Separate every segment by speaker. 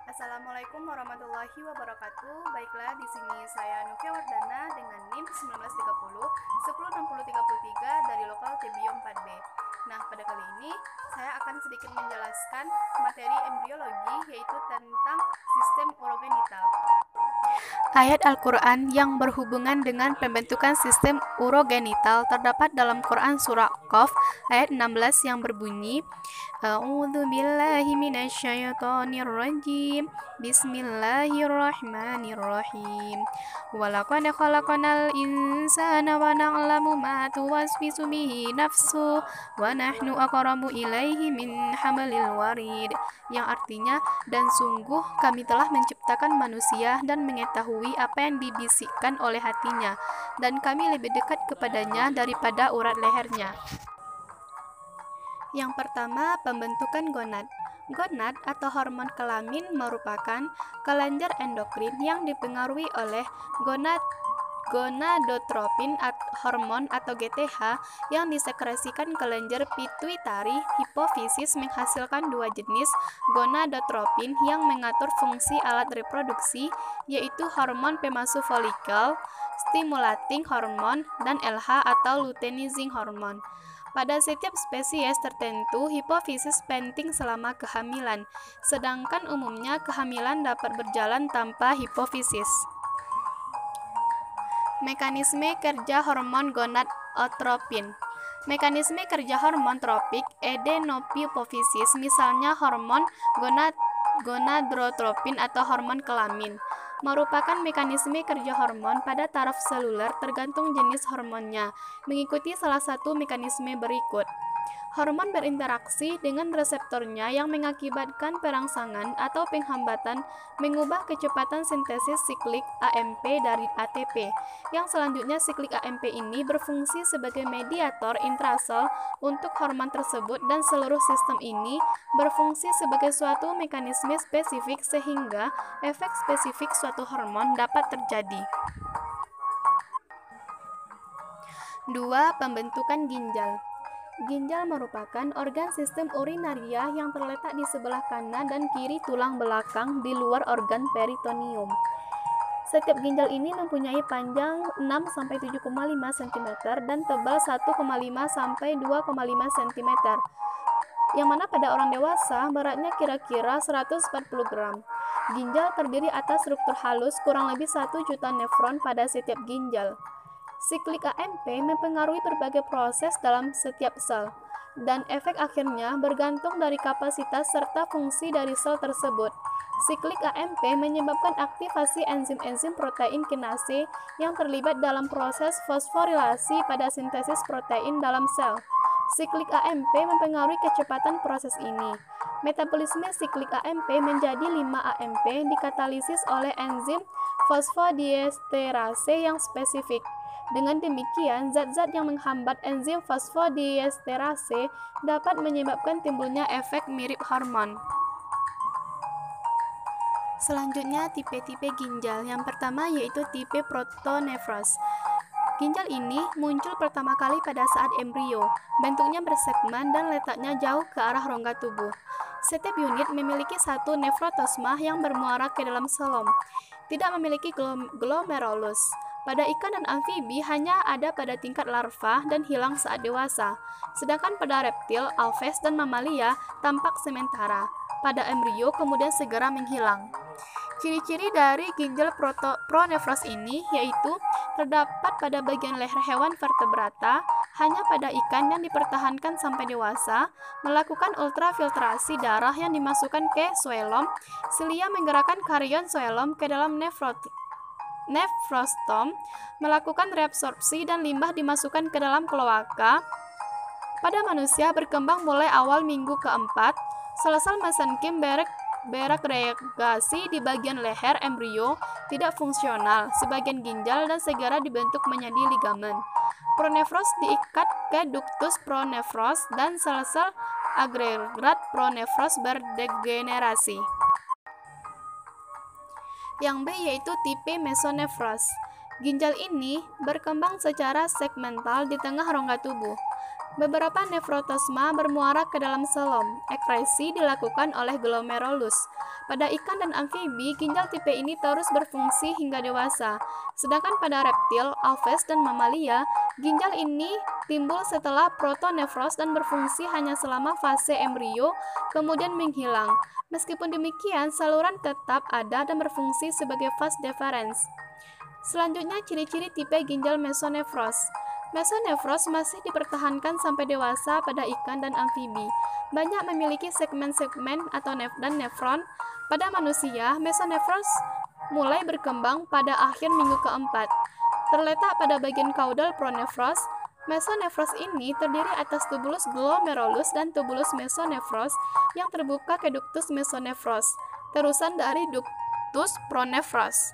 Speaker 1: Assalamualaikum warahmatullahi wabarakatuh. Baiklah, di sini saya Novia Wardana dengan NIM 1930 106033 dari lokal TBIOM 4B. Nah, pada kali ini saya akan sedikit menjelaskan materi embriologi, yaitu tentang sistem urogenital. Ayat Al-Quran yang berhubungan dengan pembentukan sistem urogenital terdapat dalam Quran Surah Qaf ayat 16 yang berbunyi, A'udzu billahi minasyaitonir rajim. Bismillahirrahmanirrahim. Walaqad khalaqnal insana wa na'lamu ma tuwaswisu bihi nafsu wa nahnu aqrabu ilaihi min hablil warid. Yang artinya, dan sungguh kami telah menciptakan manusia dan mengetahui apa yang dibisikkan oleh hatinya, dan kami lebih dekat kepadanya daripada urat lehernya. Yang pertama, pembentukan gonad. Gonad atau hormon kelamin merupakan kelenjar endokrin yang dipengaruhi oleh gonadotropin hormon atau GTH yang disekresikan kelenjar pituitari hipofisis menghasilkan dua jenis gonadotropin yang mengatur fungsi alat reproduksi, yaitu hormon pemasuk folikel, stimulating hormon, dan LH atau luteinizing hormon. Pada setiap spesies tertentu, hipofisis penting selama kehamilan, sedangkan umumnya kehamilan dapat berjalan tanpa hipofisis. Mekanisme kerja hormon gonadotropin. Mekanisme kerja hormon tropik adenohipofisis, misalnya hormon gonadotropin atau hormon kelamin, merupakan mekanisme kerja hormon pada taraf seluler tergantung jenis hormonnya, mengikuti salah satu mekanisme berikut. Hormon berinteraksi dengan reseptornya yang mengakibatkan perangsangan atau penghambatan mengubah kecepatan sintesis siklik AMP dari ATP. Yang selanjutnya, siklik AMP ini berfungsi sebagai mediator intrasel untuk hormon tersebut, dan seluruh sistem ini berfungsi sebagai suatu mekanisme spesifik sehingga efek spesifik suatu hormon dapat terjadi. 2. Pembentukan ginjal. Ginjal merupakan organ sistem urinaria yang terletak di sebelah kanan dan kiri tulang belakang di luar organ peritoneum. Setiap ginjal ini mempunyai panjang 6-7,5 cm dan tebal 1,5-2,5 cm, yang mana pada orang dewasa beratnya kira-kira 140 gram. Ginjal terdiri atas struktur halus kurang lebih 1 juta nefron pada setiap ginjal. Siklik AMP mempengaruhi berbagai proses dalam setiap sel, dan efek akhirnya bergantung dari kapasitas serta fungsi dari sel tersebut. Siklik AMP menyebabkan aktivasi enzim-enzim protein kinase yang terlibat dalam proses fosforilasi pada sintesis protein dalam sel. Siklik AMP mempengaruhi kecepatan proses ini. Metabolisme siklik AMP menjadi 5-AMP dikatalisis oleh enzim fosfodiesterase yang spesifik. Dengan demikian, zat-zat yang menghambat enzim fosfodiesterase dapat menyebabkan timbulnya efek mirip hormon. Selanjutnya, tipe-tipe ginjal. Yang pertama yaitu tipe protonefros. Ginjal ini muncul pertama kali pada saat embrio. Bentuknya bersegmen dan letaknya jauh ke arah rongga tubuh. Setiap unit memiliki satu nefrotosma yang bermuara ke dalam selom. Tidak memiliki glomerulus. Pada ikan dan amfibi hanya ada pada tingkat larva dan hilang saat dewasa. Sedangkan pada reptil, alves, dan mamalia tampak sementara. Pada embrio kemudian segera menghilang. Ciri-ciri dari ginjal pronefros ini yaitu terdapat pada bagian leher hewan vertebrata, hanya pada ikan yang dipertahankan sampai dewasa, melakukan ultrafiltrasi darah yang dimasukkan ke zoelom, silia menggerakkan karion zoelom ke dalam nefrostom, melakukan reabsorpsi, dan limbah dimasukkan ke dalam kloaka. Pada manusia berkembang mulai awal minggu keempat, sel-sel mesenkim beregregasi di bagian leher embrio tidak fungsional, sebagian ginjal, dan segera dibentuk menjadi ligamen. Pronefros diikat ke ductus pronefros dan sel-sel agregat pronefros berdegenerasi. Yang B yaitu tipe mesonefros. Ginjal ini berkembang secara segmental di tengah rongga tubuh. Beberapa nefrotosma bermuara ke dalam selom. Ekresi dilakukan oleh glomerulus. Pada ikan dan amfibi, ginjal tipe ini terus berfungsi hingga dewasa. Sedangkan pada reptil, aves, dan mamalia, ginjal ini timbul setelah protonefros dan berfungsi hanya selama fase embrio, kemudian menghilang. Meskipun demikian, saluran tetap ada dan berfungsi sebagai vas deferens. Selanjutnya, ciri-ciri tipe ginjal mesonefros. Mesonefros masih dipertahankan sampai dewasa pada ikan dan amfibi. Banyak memiliki segmen-segmen atau nefron. Pada manusia, mesonefros mulai berkembang pada akhir minggu keempat. Terletak pada bagian kaudal pronefros. Mesonefros ini terdiri atas tubulus glomerulus dan tubulus mesonefros yang terbuka ke ductus mesonefros, terusan dari ductus pronefros.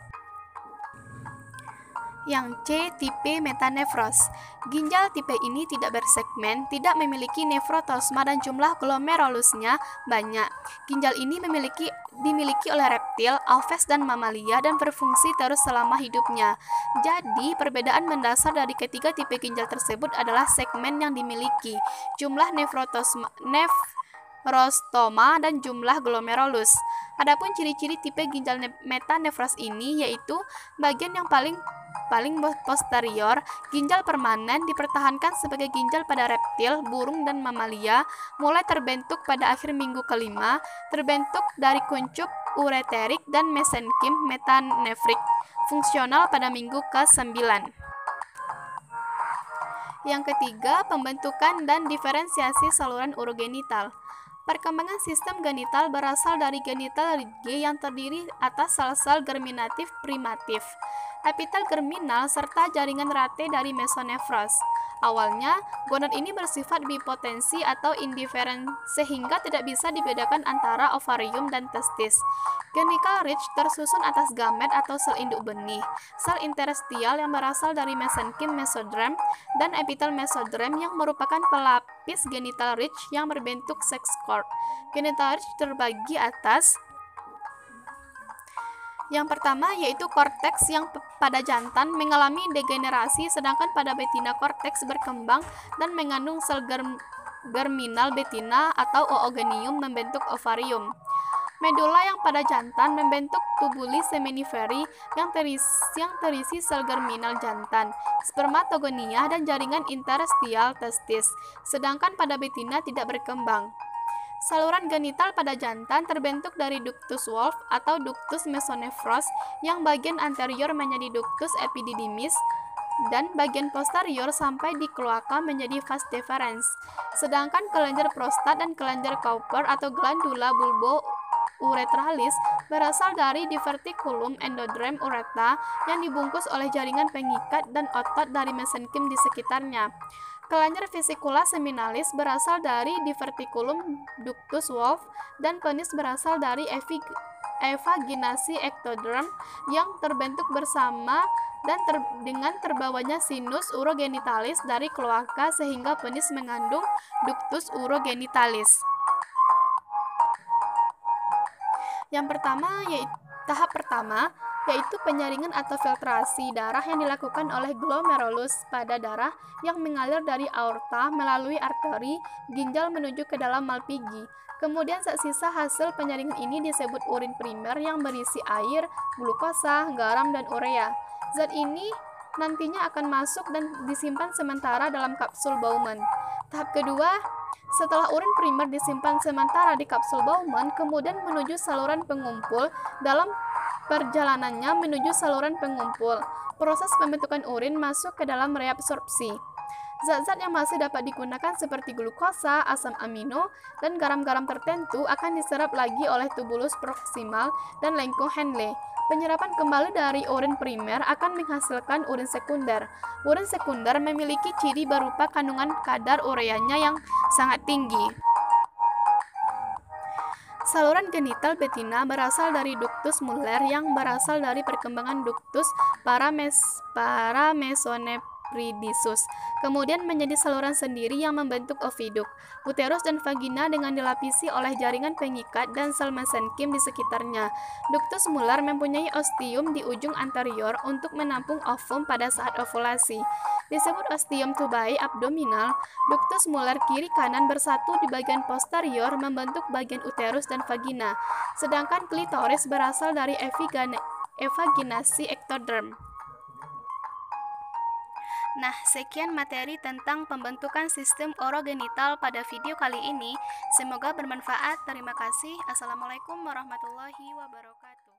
Speaker 1: Yang C, tipe metanefros. Ginjal tipe ini tidak bersegmen, tidak memiliki nefrotosma dan jumlah glomerulusnya banyak. Ginjal ini dimiliki oleh reptil, aves, dan mamalia dan berfungsi terus selama hidupnya. Jadi, perbedaan mendasar dari ketiga tipe ginjal tersebut adalah segmen yang dimiliki, jumlah nefrostoma dan jumlah glomerulus. Adapun ciri-ciri tipe ginjal metanefros ini yaitu bagian yang paling posterior, ginjal permanen dipertahankan sebagai ginjal pada reptil, burung, dan mamalia, mulai terbentuk pada akhir minggu kelima, terbentuk dari kuncup ureterik dan mesenkim metanefrik, fungsional pada minggu ke-9. Yang ketiga, pembentukan dan diferensiasi saluran urogenital. Perkembangan sistem genital berasal dari genital ridge yang terdiri atas sel-sel germinatif primatif, epitel germinal, serta jaringan rate dari mesonefros. Awalnya, gonad ini bersifat bipotensi atau indiferen sehingga tidak bisa dibedakan antara ovarium dan testis. Genital ridge tersusun atas gamet atau sel induk benih, sel interstitial yang berasal dari mesenkim mesodrem, dan epitel mesodrem yang merupakan pelapis genital ridge yang berbentuk sex cord. Genital ridge terbagi atas yang pertama yaitu korteks yang pada jantan mengalami degenerasi, sedangkan pada betina korteks berkembang dan mengandung sel germinal betina atau oogonium membentuk ovarium. Medula yang pada jantan membentuk tubuli seminiferi yang terisi sel germinal jantan, spermatogonia, dan jaringan interstitial testis, sedangkan pada betina tidak berkembang. Saluran genital pada jantan terbentuk dari ductus Wolff atau ductus mesonefros yang bagian anterior menjadi ductus epididymis dan bagian posterior sampai di kloaka menjadi vas deferens. Sedangkan kelenjar prostat dan kelenjar Cowper atau glandula bulbo-uretralis berasal dari diverticulum endodrem ureta yang dibungkus oleh jaringan pengikat dan otot dari mesenkim di sekitarnya. Kelenjar vesicula seminalis berasal dari diverticulum ductus Wolff dan penis berasal dari evaginasi ectoderm yang terbentuk bersama dan dengan terbawanya sinus urogenitalis dari kloaka sehingga penis mengandung ductus urogenitalis. Tahap pertama yaitu penyaringan atau filtrasi darah yang dilakukan oleh glomerulus pada darah yang mengalir dari aorta melalui arteri ginjal menuju ke dalam malpighi. Kemudian sisa hasil penyaringan ini disebut urin primer yang berisi air, glukosa, garam, dan urea. Zat ini nantinya akan masuk dan disimpan sementara dalam kapsul Bowman. Tahap kedua, setelah urin primer disimpan sementara di kapsul Bowman, kemudian menuju saluran pengumpul. Dalam perjalanannya menuju saluran pengumpul, proses pembentukan urin masuk ke dalam reabsorpsi. Zat-zat yang masih dapat digunakan seperti glukosa, asam amino, dan garam-garam tertentu akan diserap lagi oleh tubulus proksimal dan lengkung Henle. Penyerapan kembali dari urin primer akan menghasilkan urin sekunder. Urin sekunder memiliki ciri berupa kandungan kadar ureanya yang sangat tinggi. Saluran genital betina berasal dari ductus Muller yang berasal dari perkembangan ductus paramesonefrus prepubius, kemudian menjadi saluran sendiri yang membentuk oviduk. Uterus dan vagina dengan dilapisi oleh jaringan pengikat dan sel mesenkim di sekitarnya. Ductus mular mempunyai ostium di ujung anterior untuk menampung ovum pada saat ovulasi. Disebut ostium tubae abdominal. Ductus mular kiri kanan bersatu di bagian posterior membentuk bagian uterus dan vagina, sedangkan klitoris berasal dari evaginasi ektoderm. Nah, sekian materi tentang pembentukan sistem urogenital pada video kali ini. Semoga bermanfaat. Terima kasih. Assalamualaikum warahmatullahi wabarakatuh.